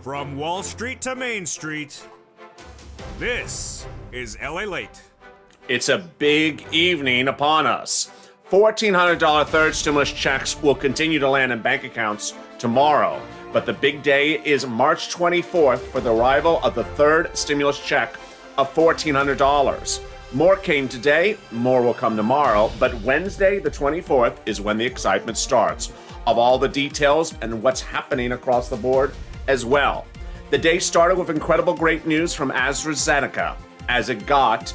From Wall Street to Main Street, this is LALATE. It's a big evening upon us. $1,400 third stimulus checks will continue to land in bank accounts tomorrow, but the big day is March 24th for the arrival of the third stimulus check of $1,400. More came today, more will come tomorrow, but Wednesday, the 24th, is when the excitement starts of all the details and what's happening across the board as well. The day started with incredible great news from AstraZeneca as it got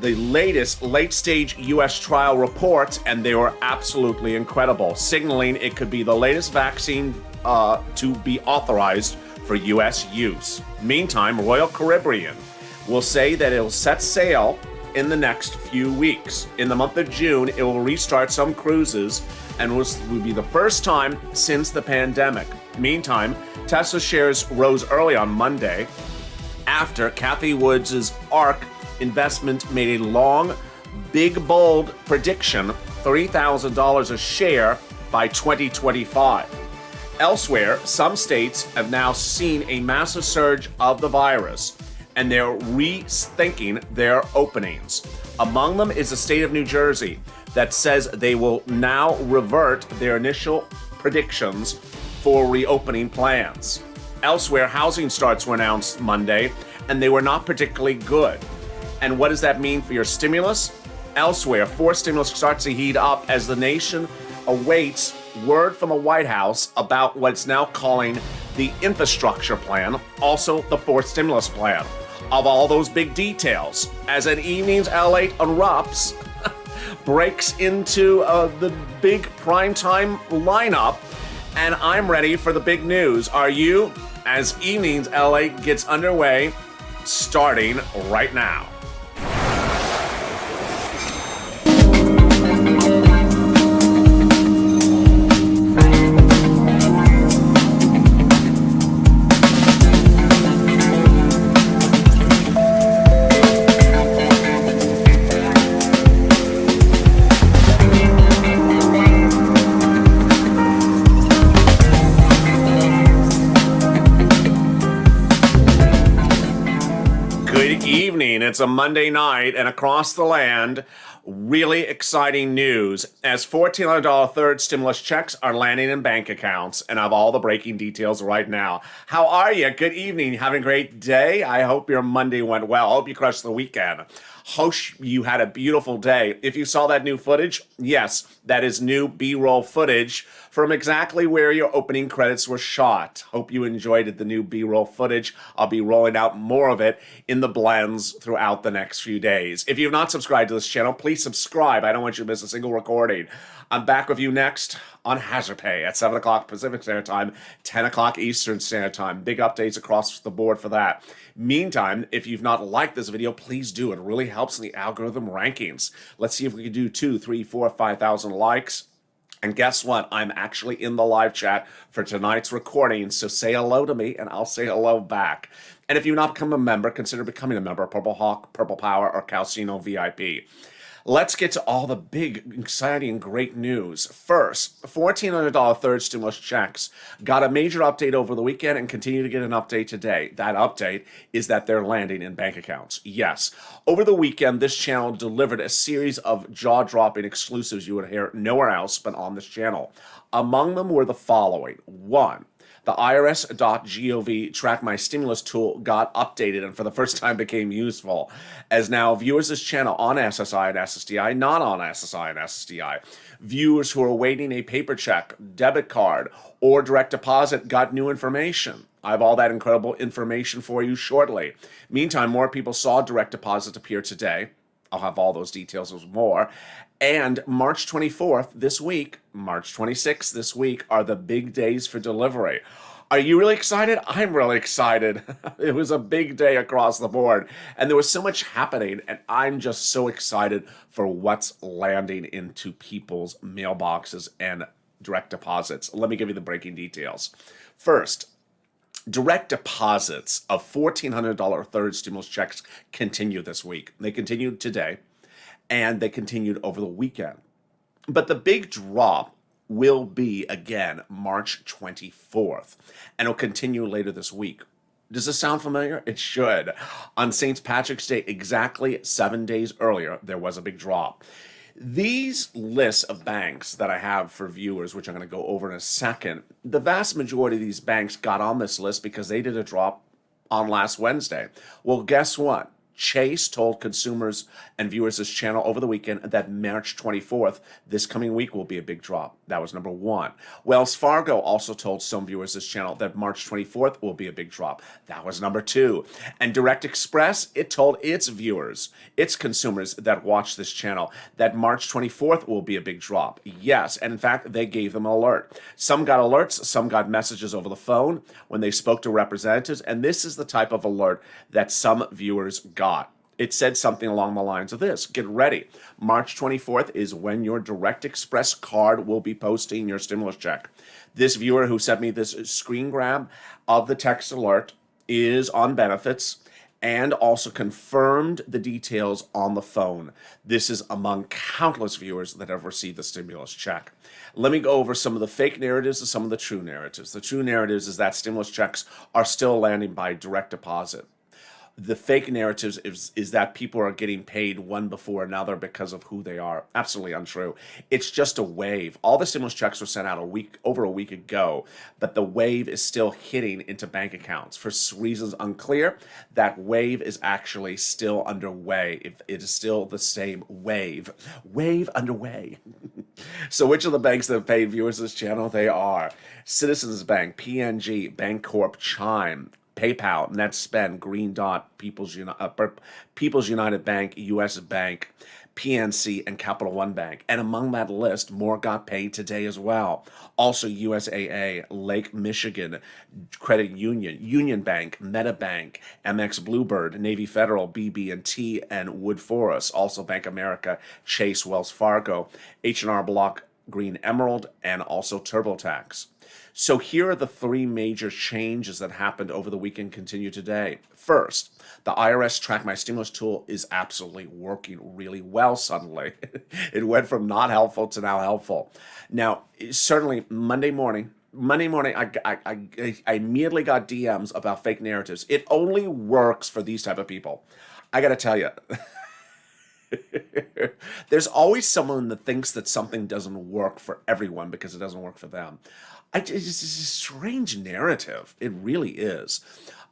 the latest late-stage U.S. trial reports, and they were absolutely incredible, signaling it could be the latest vaccine to be authorized for U.S. use. Meantime, Royal Caribbean will say that it will set sail in the next few weeks. In the month of June, it will restart some cruises and will be the first time since the pandemic. Meantime, Tesla shares rose early on Monday after Cathie Woods' ARK investment made a long, big, bold prediction, $3,000 a share by 2025. Elsewhere, some states have now seen a massive surge of the virus, and they're rethinking their openings. Among them is the state of New Jersey that says they will now revert their initial predictions for reopening plans. Elsewhere, housing starts were announced Monday, and they were not particularly good. And what does that mean for your stimulus? Elsewhere, fourth stimulus starts to heat up as the nation awaits word from the White House about what's now calling the infrastructure plan, also the fourth stimulus plan. Of all those big details, as an evening's LA erupts, breaks into the big primetime lineup, and I'm ready for the big news. Are you? As evening's LA gets underway, starting right now. It's a Monday night, and across the land, really exciting news as $1,400 third stimulus checks are landing in bank accounts, and I have all the breaking details right now. How are you? Good evening. Having a great day? I hope your Monday went well. I hope you crushed the weekend. Hope you had a beautiful day. If you saw that new footage, yes, that is new B-roll footage from exactly where your opening credits were shot. Hope you enjoyed the new B-roll footage. I'll be rolling out more of it in the blends throughout the next few days. If you've not subscribed to this channel, please subscribe. I don't want you to miss a single recording. I'm back with you next on Hazard Pay at 7 o'clock Pacific Standard Time, 10 o'clock Eastern Standard Time. Big updates across the board for that. Meantime, if you've not liked this video, please do. It really helps in the algorithm rankings. Let's see if we can do 2, 3, 4, 5,000 likes. And guess what? I'm actually in the live chat for tonight's recording, so say hello to me and I'll say hello back. And if you've not become a member, consider becoming a member of Purple Hawk, Purple Power, or Calcino VIP. Let's get to all the big, exciting, great news. First, $1,400 third stimulus checks got a major update over the weekend and continue to get an update today. That update is that they're landing in bank accounts. Yes, over the weekend, this channel delivered a series of jaw-dropping exclusives you would hear nowhere else but on this channel. Among them were the following. 1. The IRS.gov Track My Stimulus tool got updated and for the first time became useful, as now viewers of this channel on SSI and SSDI, not on SSI and SSDI, viewers who are awaiting a paper check, debit card, or direct deposit got new information. I have all that incredible information for you shortly. Meantime, more people saw direct deposit appear today. I'll have all those details and more. And March 24th this week, March 26th this week are the big days for delivery. Are you really excited? I'm really excited. It was a big day across the board, and there was so much happening, and I'm just so excited for what's landing into people's mailboxes and direct deposits. Let me give you the breaking details. First, direct deposits of $1,400 third stimulus checks continue this week. They continued today, and they continued over the weekend. But the big drop will be again March 24th, and it'll continue later this week. Does this sound familiar? It should. On St. Patrick's Day, exactly 7 days earlier, there was a big drop. These lists of banks that I have for viewers, which I'm going to go over in a second, the vast majority of these banks got on this list because they did a drop on last Wednesday. Well, guess what? Chase told consumers and viewers this channel over the weekend that March 24th, this coming week, will be a big drop. That was number one. Wells Fargo also told some viewers this channel that March 24th will be a big drop. That was number two. And Direct Express, it told its viewers, its consumers that watch this channel, that March 24th will be a big drop. Yes, and in fact, they gave them an alert. Some got alerts, some got messages over the phone when they spoke to representatives, and this is the type of alert that some viewers got. It said something along the lines of this: get ready. March 24th is when your Direct Express card will be posting your stimulus check. This viewer who sent me this screen grab of the text alert is on benefits and also confirmed the details on the phone. This is among countless viewers that have received the stimulus check. Let me go over some of the fake narratives and some of the true narratives. The true narratives is that stimulus checks are still landing by direct deposit. The fake narratives is that people are getting paid one before another because of who they are. Absolutely untrue. It's just a wave. All the stimulus checks were sent out over a week ago, but the wave is still hitting into bank accounts. For reasons unclear, that wave is actually still underway. It is still the same wave. Wave underway. So which of the banks that have paid viewers this channel? They are Citizens Bank, PNG, Bancorp, Chime, PayPal, NetSpend, Green Dot, People's United Bank, US Bank, PNC, and Capital One Bank. And among that list, more got paid today as well. Also USAA, Lake Michigan Credit Union, Union Bank, MetaBank, MX Bluebird, Navy Federal, BB&T, and Wood Forest. Also Bank America, Chase, Wells Fargo, H&R Block, Green Emerald, and also TurboTax. So here are the three major changes that happened over the weekend, continue today. First, the IRS Track My Stimulus tool is absolutely working really well suddenly. It went from not helpful to now helpful. Now, certainly Monday morning, I immediately got DMs about fake narratives. It only works for these type of people. I got to tell you, there's always someone that thinks that something doesn't work for everyone because it doesn't work for them. It's a strange narrative. It really is.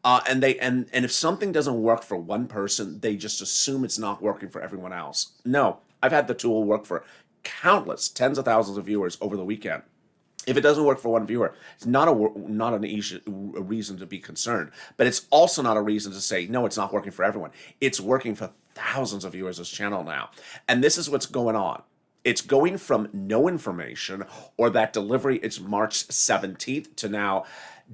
And if something doesn't work for one person, they just assume it's not working for everyone else. No, I've had the tool work for countless, tens of thousands of viewers over the weekend. If it doesn't work for one viewer, it's not a reason to be concerned. But it's also not a reason to say, no, it's not working for everyone. It's working for thousands of viewers this channel now. And this is what's going on. It's going from no information or that delivery is March 17th to now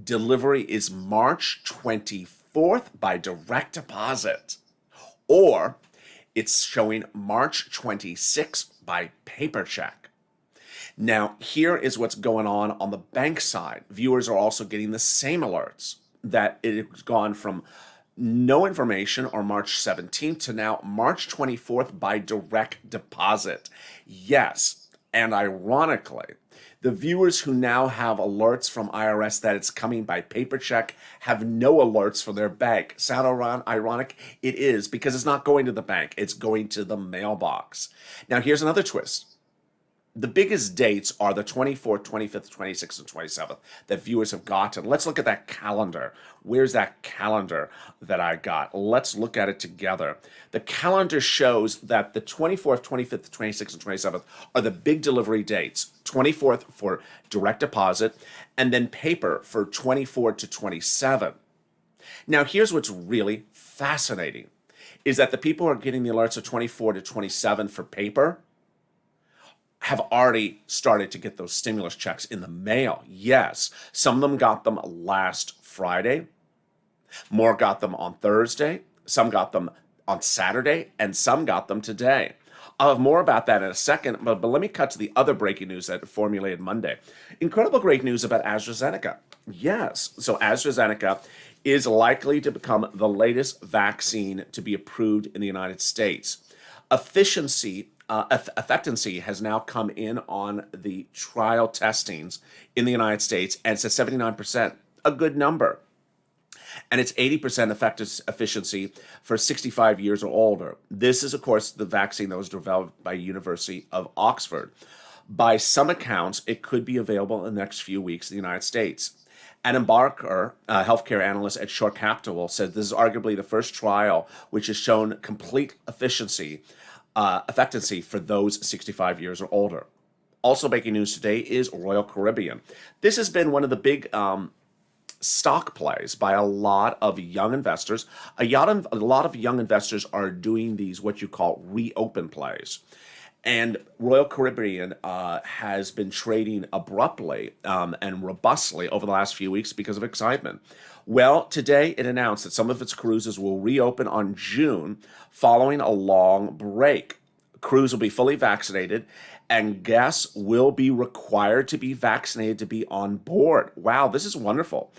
delivery is March 24th by direct deposit. Or it's showing March 26th by paper check. Now, here is what's going on the bank side. Viewers are also getting the same alerts that it's gone from no information or March 17th to now March 24th by direct deposit. Yes, and ironically, the viewers who now have alerts from IRS that it's coming by paper check have no alerts for their bank. Sound ironic? It is, because it's not going to the bank. It's going to the mailbox. Now, here's another twist. The biggest dates are the 24th, 25th, 26th, and 27th that viewers have gotten. Let's look at that calendar. Where's that calendar that I got? Let's look at it together. The calendar shows that the 24th, 25th, 26th, and 27th are the big delivery dates. 24th for direct deposit, and then paper for 24 to 27. Now, here's what's really fascinating, is that the people who are getting the alerts of 24 to 27 for paper have already started to get those stimulus checks in the mail. Yes, some of them got them last Friday. More got them on Thursday. Some got them on Saturday, and some got them today. I'll have more about that in a second, but let me cut to the other breaking news that formulated Monday. Incredible great news about AstraZeneca. Yes, so AstraZeneca is likely to become the latest vaccine to be approved in the United States. Efficiency effectivency has now come in on the trial testings in the United States, and it's at 79%, a good number. And it's 80% effective efficiency for 65 years or older. This is, of course, the vaccine that was developed by University of Oxford. By some accounts, it could be available in the next few weeks in the United States. Adam Barker, a healthcare analyst at Shore Capital, said this is arguably the first trial which has shown complete effectivency for those 65 years or older. Also making news today is Royal Caribbean. This has been one of the big stock plays by a lot of young investors. A lot of young investors are doing these what you call reopen plays. And Royal Caribbean has been trading abruptly and robustly over the last few weeks because of excitement. Well, today it announced that some of its cruises will reopen on June following a long break. Crews will be fully vaccinated, and guests will be required to be vaccinated to be on board. Wow, this is wonderful.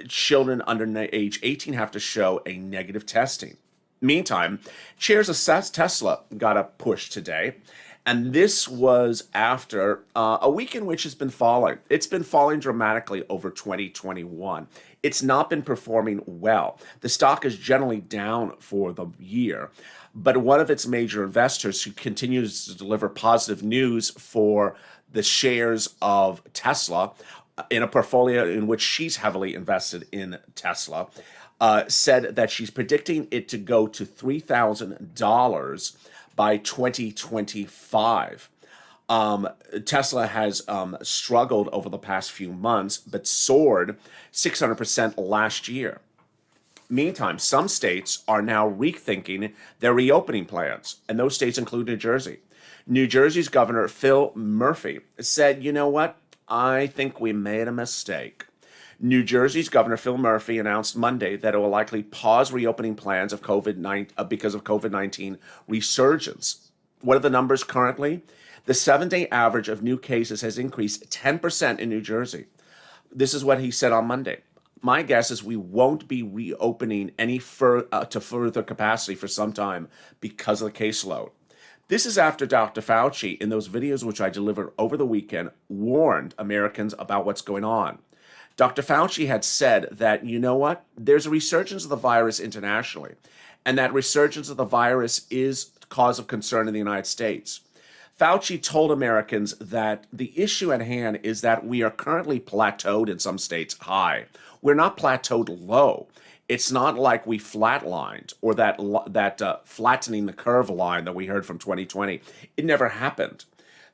Children under age 18 have to show a negative testing. Meantime, shares of Tesla got a push today, and this was after a week in which it's been falling. It's been falling dramatically over 2021. It's not been performing well. The stock is generally down for the year, but one of its major investors who continues to deliver positive news for the shares of Tesla in a portfolio in which she's heavily invested in Tesla, said that she's predicting it to go to $3,000 by 2025. Tesla has struggled over the past few months, but soared 600% last year. Meantime, some states are now rethinking their reopening plans, and those states include New Jersey. New Jersey's Governor Phil Murphy said, you know what? I think we made a mistake. New Jersey's Governor Phil Murphy announced Monday that it will likely pause reopening plans of because of COVID-19 resurgence. What are the numbers currently? The 7-day average of new cases has increased 10% in New Jersey. This is what he said on Monday. My guess is we won't be reopening any to further capacity for some time because of the caseload. This is after Dr. Fauci, in those videos which I delivered over the weekend, warned Americans about what's going on. Dr. Fauci had said that, you know what, there's a resurgence of the virus internationally, and that resurgence of the virus is cause of concern in the United States. Fauci told Americans that the issue at hand is that we are currently plateaued in some states high. We're not plateaued low. It's not like we flatlined or that flattening the curve line that we heard from 2020. It never happened.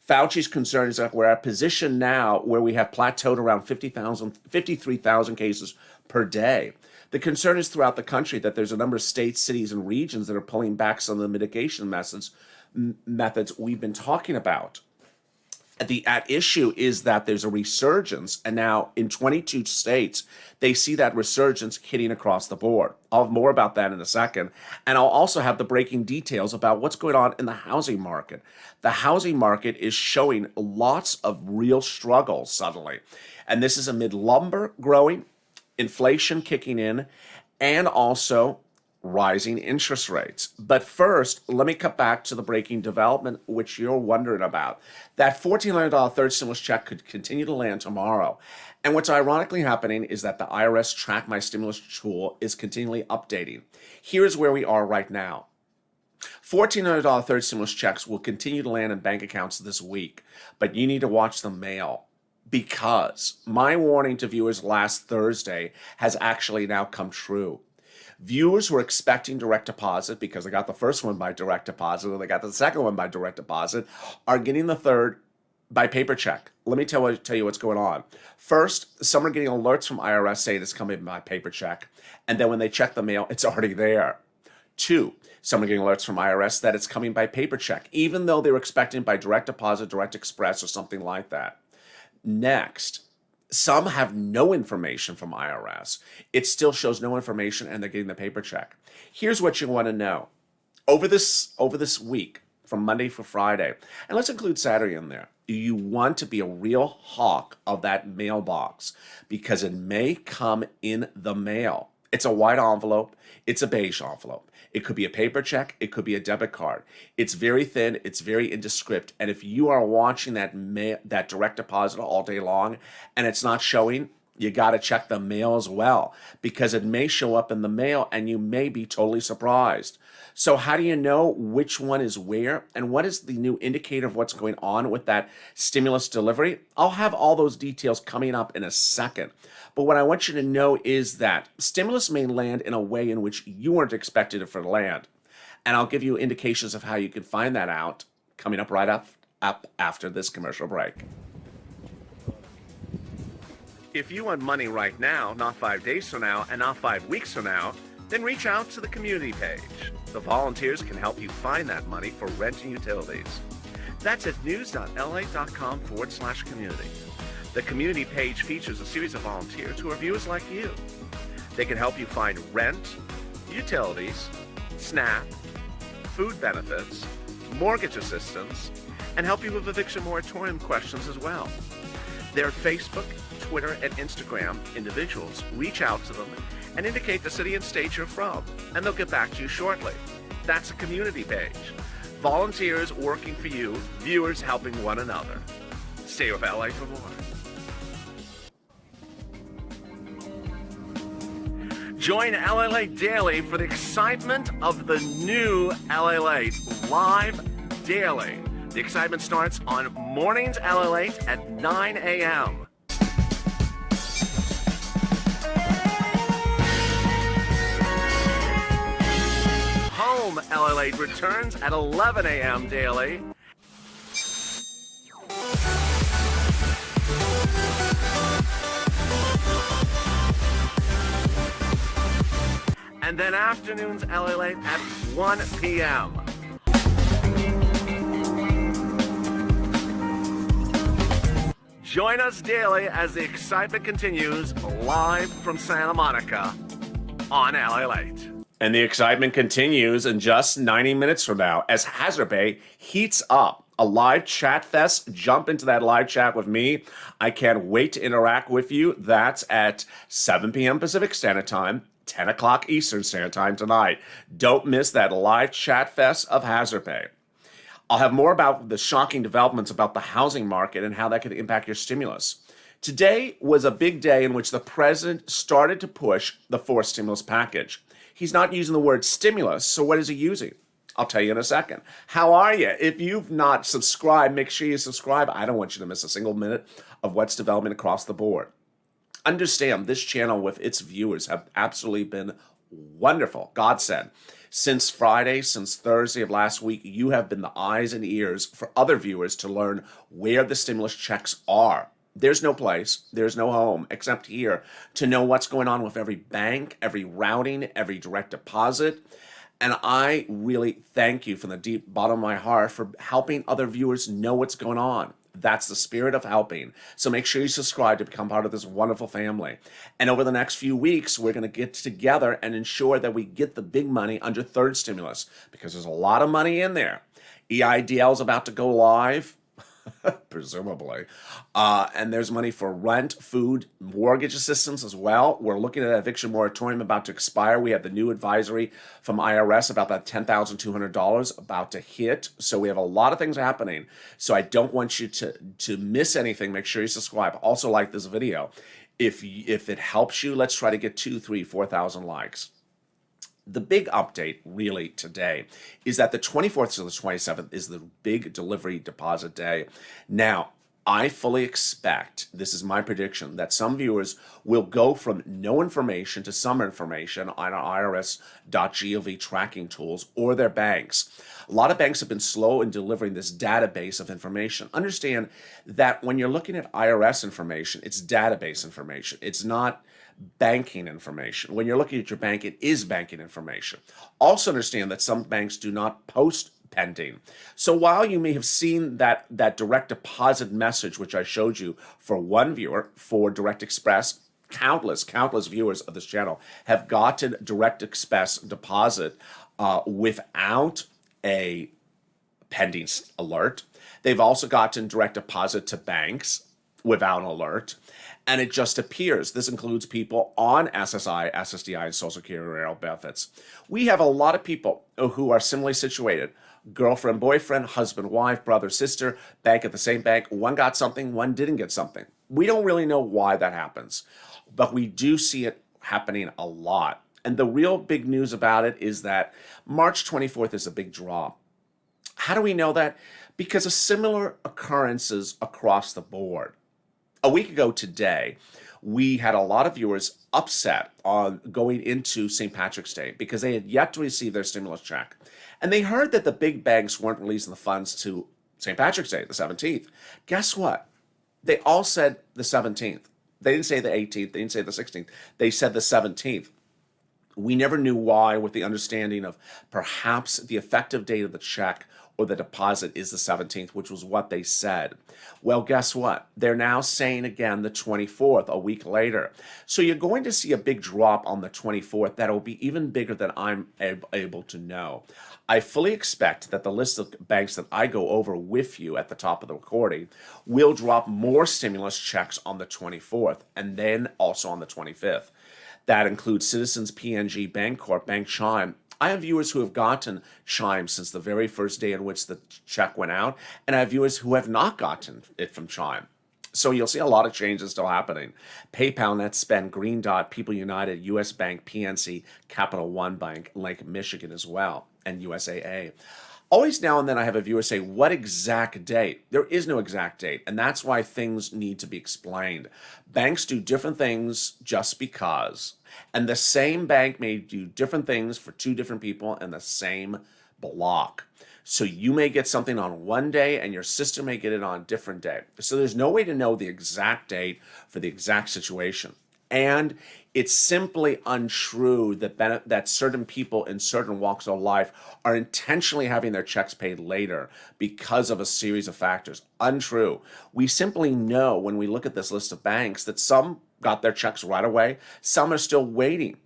Fauci's concern is that we're at a position now where we have plateaued around 53,000 cases per day. The concern is throughout the country that there's a number of states, cities, and regions that are pulling back some of the mitigation methods we've been talking about. At issue is that there's a resurgence, and now in 22 states, they see that resurgence hitting across the board. I'll have more about that in a second, and I'll also have the breaking details about what's going on in the housing market. The housing market is showing lots of real struggles suddenly, and this is amid lumber growing, inflation kicking in, and also rising interest rates. But first, let me cut back to the breaking development which you're wondering about. That $1,400 third stimulus check could continue to land tomorrow. And what's ironically happening is that the IRS Track My Stimulus tool is continually updating. Here's where we are right now. $1,400 third stimulus checks will continue to land in bank accounts this week, but you need to watch the mail, because my warning to viewers last Thursday has actually now come true. Viewers who are expecting direct deposit because they got the first one by direct deposit or they got the second one by direct deposit are getting the third by paper check. Let me tell you what's going on. First, some are getting alerts from IRS saying it's coming by paper check, and then when they check the mail, it's already there. Two, some are getting alerts from IRS that it's coming by paper check, even though they were expecting by direct deposit, direct express, or something like that. Next, some have no information from IRS. It still shows no information, and they're getting the paper check. Here's what you want to know. Over this week, from Monday to Friday, and let's include Saturday in there, you want to be a real hawk of that mailbox, because it may come in the mail. It's a white envelope. It's a beige envelope. It could be a paper check. It could be a debit card. It's very thin. It's very indescript. And if you are watching that direct deposit all day long and it's not showing, you got to check the mail as well, because it may show up in the mail and you may be totally surprised. So how do you know which one is where, and what is the new indicator of what's going on with that stimulus delivery? I'll have all those details coming up in a second. But what I want you to know is that stimulus may land in a way in which you weren't expected it for to land. And I'll give you indications of how you can find that out coming up right up after this commercial break. If you want money right now, not 5 days from now, and not 5 weeks from now, then reach out to the community page. The volunteers can help you find that money for rent and utilities. That's at news.la.com/community. The community page features a series of volunteers who are viewers like you. They can help you find rent, utilities, SNAP, food benefits, mortgage assistance, and help you with eviction moratorium questions as well. Their Facebook, Twitter, and Instagram individuals reach out to them and indicate the city and state you're from, and they'll get back to you shortly. That's a community page. Volunteers working for you, viewers helping one another. Stay with LA for more. Join LALATE daily for the excitement of the new LALATE live daily. The excitement starts on mornings LALATE at 9 a.m. Home LALATE returns at 11 a.m. daily. And then afternoons LALATE at 1 p.m. Join us daily as the excitement continues live from Santa Monica on LALATE. And the excitement continues in just 90 minutes from now as Hazard Bay heats up. A live chat fest. Jump into that live chat with me. I can't wait to interact with you. That's at 7 p.m. Pacific Standard Time, 10 o'clock Eastern Standard Time tonight. Don't miss that live chat fest of Hazard Bay. I'll have more about the shocking developments about the housing market and how that could impact your stimulus. Today was a big day in which the president started to push the fourth stimulus package. He's not using the word stimulus, so what is he using? I'll tell you in a second. How are you? If you've not subscribed, make sure you subscribe. I don't want you to miss a single minute of what's developing across the board. Understand, this channel with its viewers have absolutely been wonderful. Godsend. Since Friday, since Thursday of last week, you have been the eyes and ears for other viewers to learn where the stimulus checks are. There's no place, there's no home except here to know what's going on with every bank, every routing, every direct deposit. And I really thank you from the deep bottom of my heart for helping other viewers know what's going on. That's the spirit of helping. So make sure you subscribe to become part of this wonderful family. And over the next few weeks, we're going to get together and ensure that we get the big money under third stimulus, because there's a lot of money in there. EIDL is about to go live. Presumably. And there's money for rent, food, mortgage assistance as well. We're looking at an eviction moratorium about to expire. We have the new advisory from IRS about that $10,200 about to hit. So we have a lot of things happening. So I don't want you to miss anything. Make sure you subscribe. Also like this video. If it helps you, let's try to get 2,000, 3,000, 4,000 likes. The big update really today is that the 24th to the 27th is the big delivery deposit day. Now, I fully expect, this is my prediction, that some viewers will go from no information to some information on our IRS.gov tracking tools or their banks. A lot of banks have been slow in delivering this database of information. Understand that when you're looking at IRS information, it's database information. It's not banking information. When you're looking at your bank, it is banking information. Also understand that some banks do not post pending. So while you may have seen that direct deposit message, which I showed you for one viewer for Direct Express, countless viewers of this channel have gotten Direct Express deposit without a pending alert. They've also gotten direct deposit to banks without an alert. And it just appears. This includes people on SSI, SSDI, and Social Security benefits. We have a lot of people who are similarly situated. Girlfriend, boyfriend, husband, wife, brother, sister, bank at the same bank. One got something, one didn't get something. We don't really know why that happens, but we do see it happening a lot. And the real big news about it is that March 24th is a big draw. How do we know that? Because of similar occurrences across the board. A week ago today, we had a lot of viewers upset on going into St. Patrick's Day because they had yet to receive their stimulus check. And they heard that the big banks weren't releasing the funds to St. Patrick's Day, the 17th. Guess what? They all said the 17th. They didn't say the 18th. They didn't say the 16th. They said the 17th. We never knew why, with the understanding of perhaps the effective date of the check or the deposit is the 17th, which was what they said. Well, guess what? They're now saying again the 24th, a week later. So you're going to see a big drop on the 24th that will be even bigger than I'm able to know. I fully expect that the list of banks that I go over with you at the top of the recording will drop more stimulus checks on the 24th and then also on the 25th. That includes Citizens, PNG, Bancorp, Bank Chime. I have viewers who have gotten Chime since the very first day in which the check went out, and I have viewers who have not gotten it from Chime. So you'll see a lot of changes still happening. PayPal, NetSpend, Green Dot, People United, US Bank, PNC, Capital One Bank, Lake Michigan as well, and USAA. Always now and then I have a viewer say, what exact date? There is no exact date, and that's why things need to be explained. Banks do different things just because, and the same bank may do different things for two different people in the same block. So you may get something on one day and your sister may get it on a different day. So there's no way to know the exact date for the exact situation. And it's simply untrue that certain people in certain walks of life are intentionally having their checks paid later because of a series of factors. Untrue. We simply know when we look at this list of banks that some got their checks right away, some are still waiting.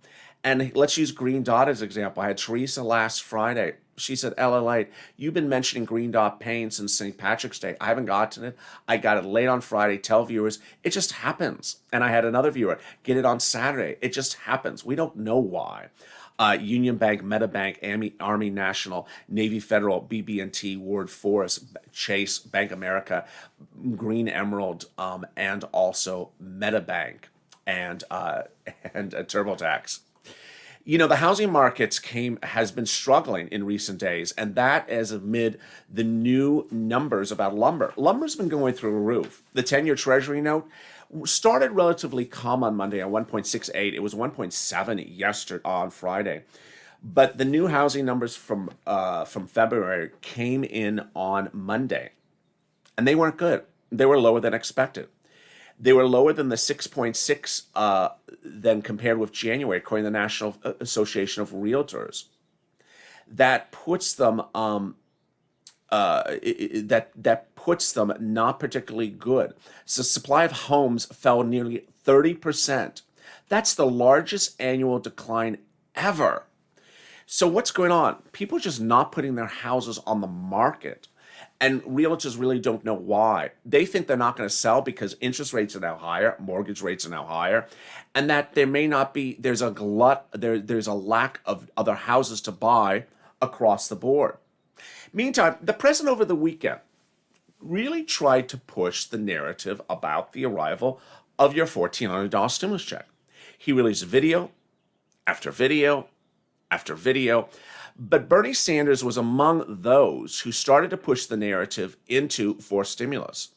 And let's use Green Dot as an example. I had Teresa last Friday. She said, LALATE, you've been mentioning Green Dot paying since St. Patrick's Day. I haven't gotten it. I got it late on Friday. Tell viewers, it just happens. And I had another viewer get it on Saturday. It just happens. We don't know why. Union Bank, MetaBank, Army National, Navy Federal, BB&T, Ward Forest, Chase, Bank America, Green Emerald, and also MetaBank and TurboTax. You know, the housing markets has been struggling in recent days, and that is amid the new numbers about lumber. Lumber's been going through a roof. The 10-year Treasury note started relatively calm on Monday at 1.68. It was 1.7 yesterday on Friday. But the new housing numbers from February came in on Monday, and they weren't good. They were lower than expected. They were lower than the 6.6 than compared with January, according to the National Association of Realtors. That puts them that puts them not particularly good. So supply of homes fell nearly 30%. That's the largest annual decline ever. So what's going on? People are just not putting their houses on the market. And realtors really don't know why. They think they're not going to sell because interest rates are now higher, mortgage rates are now higher, and that there may not be, there's a lack of other houses to buy across the board. Meantime, the president over the weekend really tried to push the narrative about the arrival of your $1,400 stimulus check. He released video after video after video. But Bernie Sanders was among those who started to push the narrative into forced stimulus.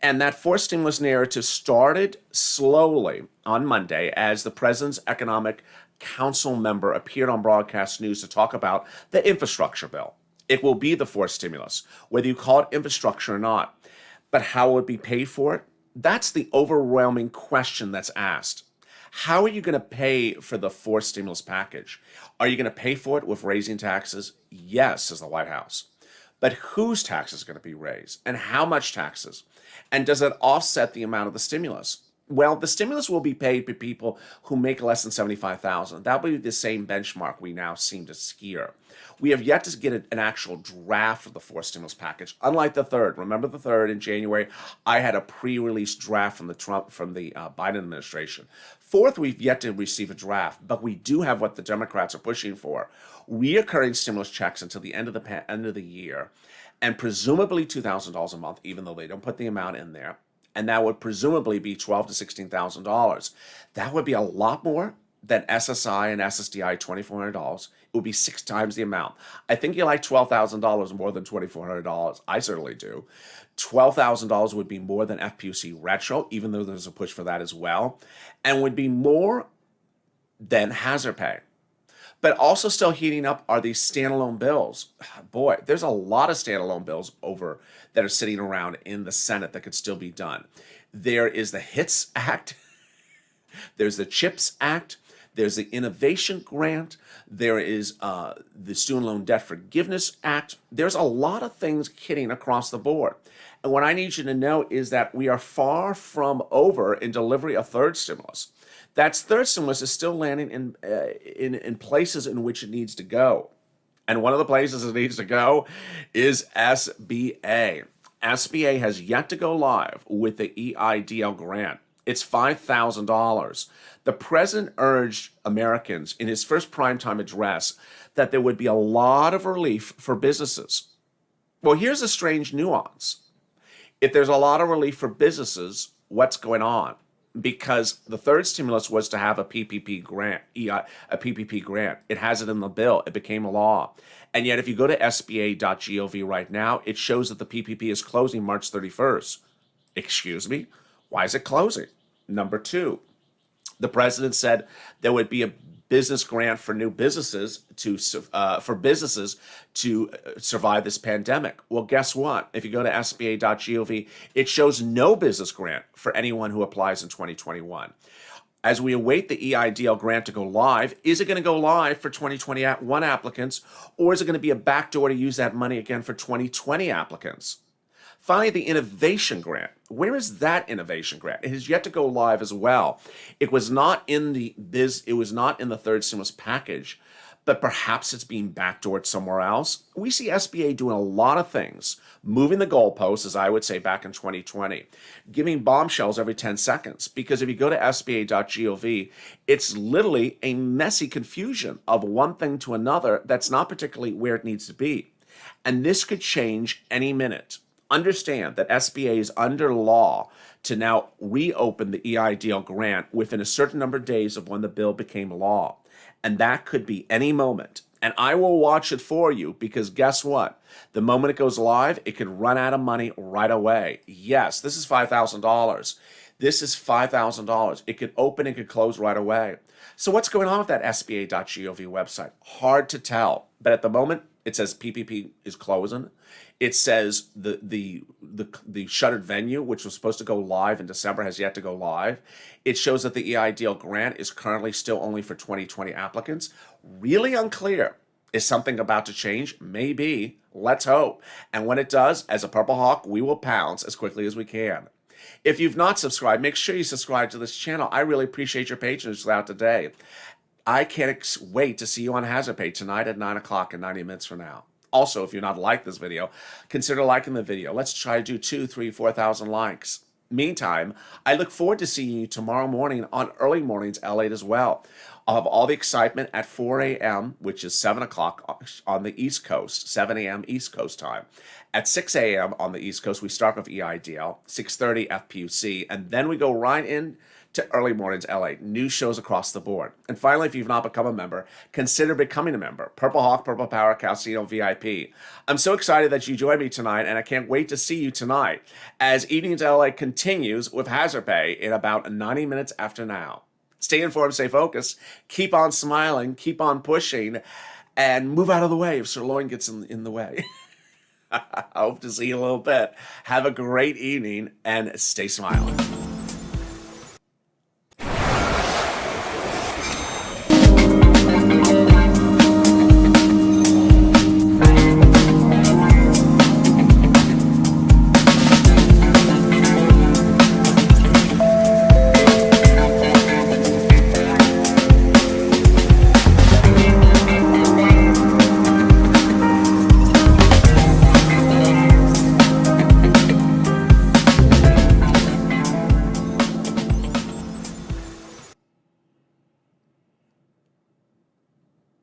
And that forced stimulus narrative started slowly on Monday as the president's economic council member appeared on broadcast news to talk about the infrastructure bill. It will be the forced stimulus, whether you call it infrastructure or not. But how will it be paid for? That's the overwhelming question that's asked. How are you going to pay for the forced stimulus package? Are you going to pay for it with raising taxes? Yes, says the White House. But whose taxes are going to be raised? And how much taxes? And does it offset the amount of the stimulus? Well, the stimulus will be paid to people who make less than $75,000. That will be the same benchmark we now seem to steer. We have yet to get an actual draft of the fourth stimulus package, unlike the third. Remember the third in January? I had a pre-release draft from the Biden administration. Fourth, we've yet to receive a draft, but we do have what the Democrats are pushing for: reoccurring stimulus checks until the end of the year, and presumably $2,000 a month, even though they don't put the amount in there. And that would presumably be $12,000 to $16,000. That would be a lot more than SSI and SSDI $2,400. It would be 6 times the amount. I think you like $12,000 more than $2,400. I certainly do. $12,000 would be more than FPUC retro, even though there's a push for that as well, and would be more than hazard pay. But also still heating up are these standalone bills. Boy, there's a lot of standalone bills that are sitting around in the Senate that could still be done. There is the HITS Act. There's the CHIPS Act. There's the Innovation Grant. There is the Student Loan Debt Forgiveness Act. There's a lot of things hitting across the board. And what I need you to know is that we are far from over in delivery of third stimulus. That third stimulus is still landing in places in which it needs to go. And one of the places it needs to go is SBA. SBA has yet to go live with the EIDL grant. It's $5,000. The president urged Americans in his first primetime address that there would be a lot of relief for businesses. Well, here's a strange nuance. If there's a lot of relief for businesses, what's going on? Because the third stimulus was to have a PPP grant, a PPP grant. It has it in the bill. It became a law. And yet if you go to sba.gov right now, it shows that the PPP is closing March 31st. Excuse me? Why is it closing? Number 2, the president said there would be a business grant for new businesses to survive this pandemic. Well, guess what? If you go to sba.gov, it shows no business grant for anyone who applies in 2021. As we await the EIDL grant to go live, is it going to go live for 2021 applicants, or is it going to be a backdoor to use that money again for 2020 applicants? Finally, the innovation grant. Where is that innovation grant? It has yet to go live as well. It was not in the third stimulus package, but perhaps it's being backdoored somewhere else. We see SBA doing a lot of things, moving the goalposts, as I would say back in 2020, giving bombshells every 10 seconds. Because if you go to sba.gov, it's literally a messy confusion of one thing to another that's not particularly where it needs to be. And this could change any minute. Understand that SBA is under law to now reopen the EIDL grant within a certain number of days of when the bill became law. And that could be any moment. And I will watch it for you because guess what? The moment it goes live, it could run out of money right away. Yes, this is $5,000. This is $5,000. It could open, it could close right away. So what's going on with that SBA.gov website? Hard to tell. But at the moment, it says PPP is closing. It says the shuttered venue, which was supposed to go live in December, has yet to go live. It shows that the EIDL grant is currently still only for 2020 applicants. Really unclear. Is something about to change? Maybe. Let's hope. And when it does, as a Purple Hawk, we will pounce as quickly as we can. If you've not subscribed, make sure you subscribe to this channel. I really appreciate your patronage throughout the day. I can't wait to see you on Hazard Pay tonight at 9 o'clock and 90 minutes from now. Also, if you're not like this video, consider liking the video. Let's try to do 2,000, 3,000, 4,000 likes. Meantime, I look forward to seeing you tomorrow morning on Early Mornings LATE as well. I'll have all the excitement at 4 a.m., which is 7 o'clock on the East Coast, 7 a.m. East Coast time. At 6 a.m. on the East Coast, we start with EIDL, 6:30 FPUC, and then we go right in to Early Mornings LATE, new shows across the board. And finally, if you've not become a member, consider becoming a member. Purple Hawk, Purple Power, Calcino VIP. I'm so excited that you joined me tonight, and I can't wait to see you tonight as Evenings LATE continues with Hazard Pay in about 90 minutes after now. Stay informed, stay focused, keep on smiling, keep on pushing, and move out of the way if Sir Loin gets in the way. I hope to see you in a little bit. Have a great evening, and stay smiling.